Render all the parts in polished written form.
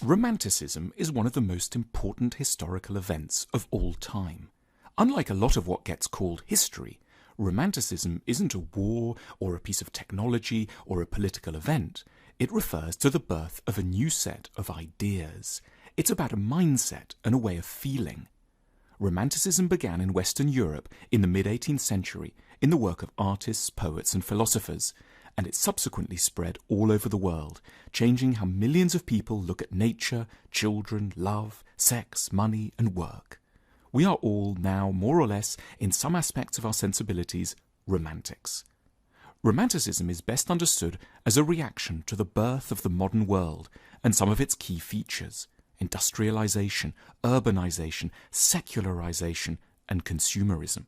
Romanticism is one of the most important historical events of all time. Unlike a lot of what gets called history, Romanticism isn't a war or a piece of technology or a political event. It refers to the birth of a new set of ideas. It's about a mindset and a way of feeling. Romanticism began in Western Europe in the mid-18th century in the work of artists, poets and philosophers, and it subsequently spread all over the world, changing how millions of people look at nature, children, love, sex, money and work. We are all now, more or less, in some aspects of our sensibilities, romantics. Romanticism is best understood as a reaction to the birth of the modern world and some of its key features: industrialization, urbanization, secularization, and consumerism.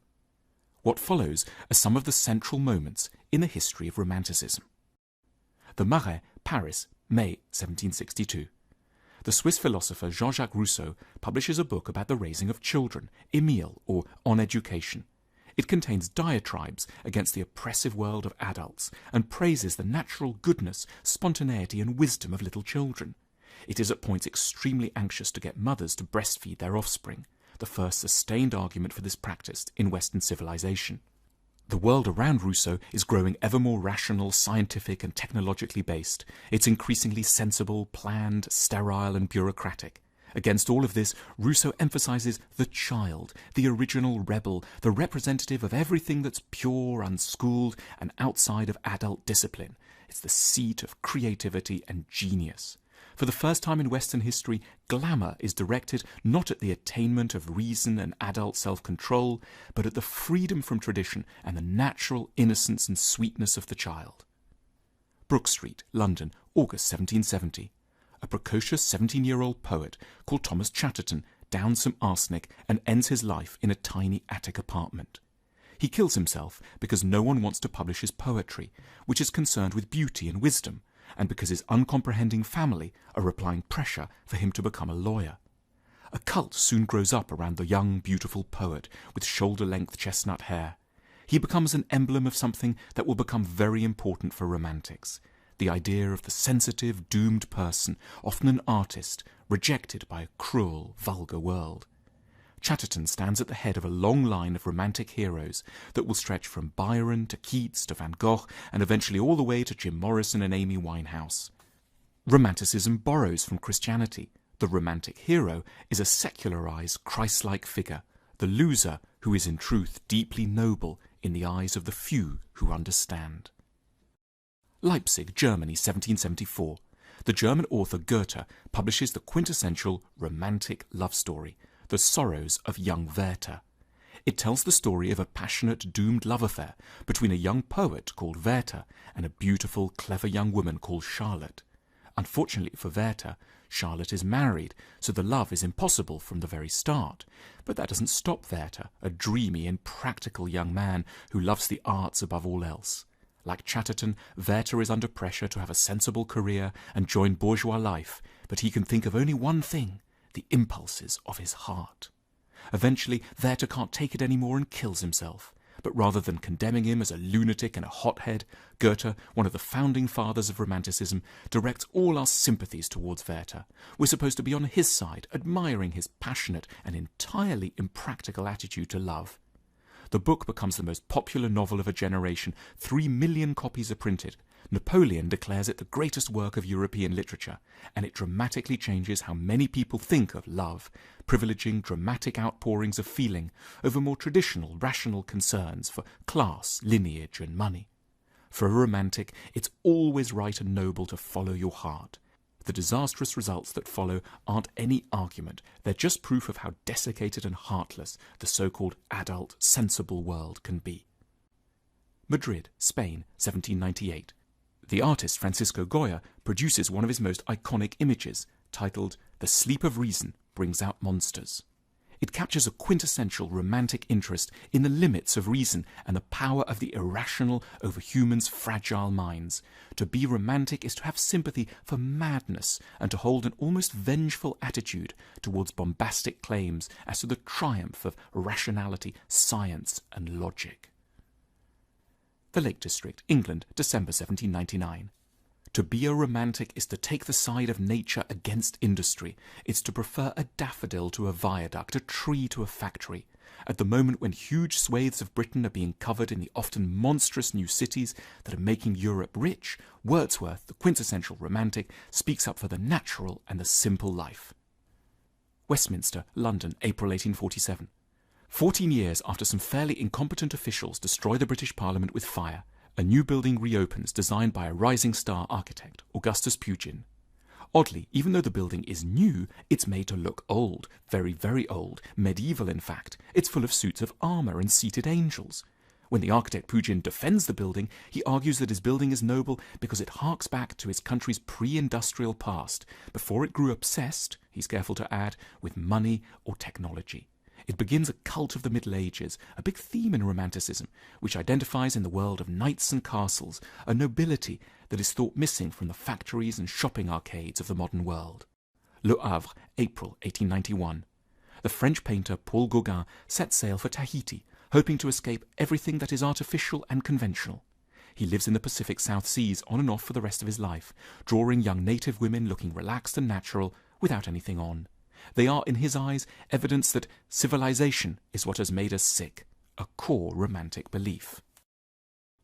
What follows are some of the central moments in the history of Romanticism. The Marais, Paris, May 1762. The Swiss philosopher Jean-Jacques Rousseau publishes a book about the raising of children, Émile, or On Education. It contains diatribes against the oppressive world of adults and praises the natural goodness, spontaneity and wisdom of little children. It is at points extremely anxious to get mothers to breastfeed their offspring, the first sustained argument for this practice in Western civilization. The world around Rousseau is growing ever more rational, scientific and technologically based. It's increasingly sensible, planned, sterile and bureaucratic. Against all of this, Rousseau emphasizes the child, the original rebel, the representative of everything that's pure, unschooled and outside of adult discipline. It's the seat of creativity and genius. For the first time in Western history, glamour is directed not at the attainment of reason and adult self-control, but at the freedom from tradition and the natural innocence and sweetness of the child. Brook Street, London, August 1770. A precocious 17-year-old poet called Thomas Chatterton downs some arsenic and ends his life in a tiny attic apartment. He kills himself because no one wants to publish his poetry, which is concerned with beauty and wisdom, and because his uncomprehending family are applying pressure for him to become a lawyer. A cult soon grows up around the young, beautiful poet with shoulder-length chestnut hair. He becomes an emblem of something that will become very important for romantics: the idea of the sensitive, doomed person, often an artist, rejected by a cruel, vulgar world. Chatterton stands at the head of a long line of romantic heroes that will stretch from Byron to Keats to Van Gogh and eventually all the way to Jim Morrison and Amy Winehouse. Romanticism borrows from Christianity. The romantic hero is a secularized, Christ-like figure, the loser who is in truth deeply noble in the eyes of the few who understand. Leipzig, Germany, 1774. The German author Goethe publishes the quintessential romantic love story, The Sorrows of Young Werther. It tells the story of a passionate, doomed love affair between a young poet called Werther and a beautiful, clever young woman called Charlotte. Unfortunately for Werther, Charlotte is married, so the love is impossible from the very start. But that doesn't stop Werther, a dreamy and practical young man who loves the arts above all else. Like Chatterton, Werther is under pressure to have a sensible career and join bourgeois life, but he can think of only one thing: the impulses of his heart. Eventually, Werther can't take it anymore and kills himself. But rather than condemning him as a lunatic and a hothead, Goethe, one of the founding fathers of Romanticism, directs all our sympathies towards Werther. We're supposed to be on his side, admiring his passionate and entirely impractical attitude to love. The book becomes the most popular novel of a generation. 3 million copies are printed. Napoleon declares it the greatest work of European literature, and it dramatically changes how many people think of love, privileging dramatic outpourings of feeling over more traditional, rational concerns for class, lineage and money. For a romantic, it's always right and noble to follow your heart. The disastrous results that follow aren't any argument. They're just proof of how desiccated and heartless the so-called adult, sensible world can be. Madrid, Spain, 1798. The artist Francisco Goya produces one of his most iconic images, titled The Sleep of Reason Brings Out Monsters. It captures a quintessential romantic interest in the limits of reason and the power of the irrational over humans' fragile minds. To be romantic is to have sympathy for madness and to hold an almost vengeful attitude towards bombastic claims as to the triumph of rationality, science and logic. The Lake District, England, December 1799. To be a romantic is to take the side of nature against industry. It's to prefer a daffodil to a viaduct, a tree to a factory. At the moment when huge swathes of Britain are being covered in the often monstrous new cities that are making Europe rich, Wordsworth, the quintessential romantic, speaks up for the natural and the simple life. Westminster, London, April 1847. 14 years after some fairly incompetent officials destroy the British Parliament with fire, a new building reopens designed by a rising star architect, Augustus Pugin. Oddly, even though the building is new, it's made to look old, very, very old, medieval in fact. It's full of suits of armour and seated angels. When the architect Pugin defends the building, he argues that his building is noble because it harks back to his country's pre-industrial past, before it grew obsessed, he's careful to add, with money or technology. It begins a cult of the Middle Ages, a big theme in Romanticism, which identifies in the world of knights and castles, a nobility that is thought missing from the factories and shopping arcades of the modern world. Le Havre, April 1891. The French painter Paul Gauguin set sail for Tahiti, hoping to escape everything that is artificial and conventional. He lives in the Pacific South Seas on and off for the rest of his life, drawing young native women looking relaxed and natural without anything on. They are, in his eyes, evidence that civilization is what has made us sick, a core romantic belief.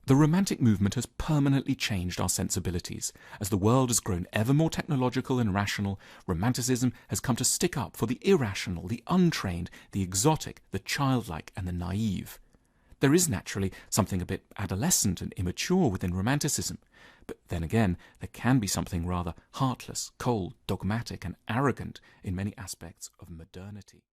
The Romantic movement has permanently changed our sensibilities. As the world has grown ever more technological and rational, Romanticism has come to stick up for the irrational, the untrained, the exotic, the childlike and the naive. There is naturally something a bit adolescent and immature within Romanticism, but then again there can be something rather heartless, cold, dogmatic and arrogant in many aspects of modernity.